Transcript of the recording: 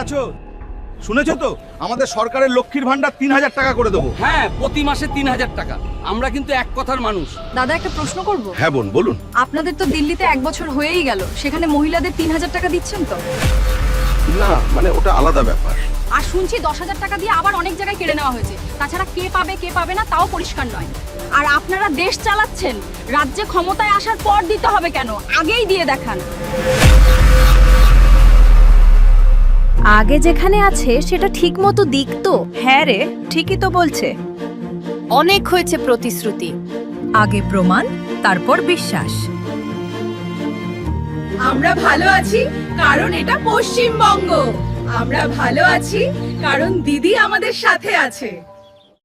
আছো? শুনেছো তো আমাদের সরকারের লক্ষ্মীর ভান্ডার 3000 টাকা করে দেবো। হ্যাঁ, প্রতি মাসে 3000 টাকা। আমরা কিন্তু এক কথার মানুষ। দাদা একটা প্রশ্ন করব। হ্যাঁ বোন বলুন। আপনাদের তো দিল্লিতে 1 বছর হয়েই গেল, সেখানে মহিলাদের 3000 টাকা দিচ্ছেন তো? না মানে ওটা আলাদা ব্যাপার। আর শুনছি 10,000 টাকা দিয়ে আবার অনেক জায়গায় কেড়ে নেওয়া হয়েছে। তাছাড়া কে পাবে না তাও পরিষ্কার নয়। আর আপনারা দেশ চালাচ্ছেন, রাজ্যে ক্ষমতায় আসার পর দিতে হবে কেন? আগেই দিয়ে দেখান। আগে যেখানে আছে সেটা ঠিক মতো দিক তো। হ্যাঁ রে, ঠিকই তো বলছে। অনেক হয়েছে প্রতিশ্রুতি, আগে প্রমাণ, তারপর বিশ্বাস। আমরা ভালো আছি কারণ এটা পশ্চিমবঙ্গ। আমরা ভালো আছি কারণ দিদি আমাদের সাথে আছে।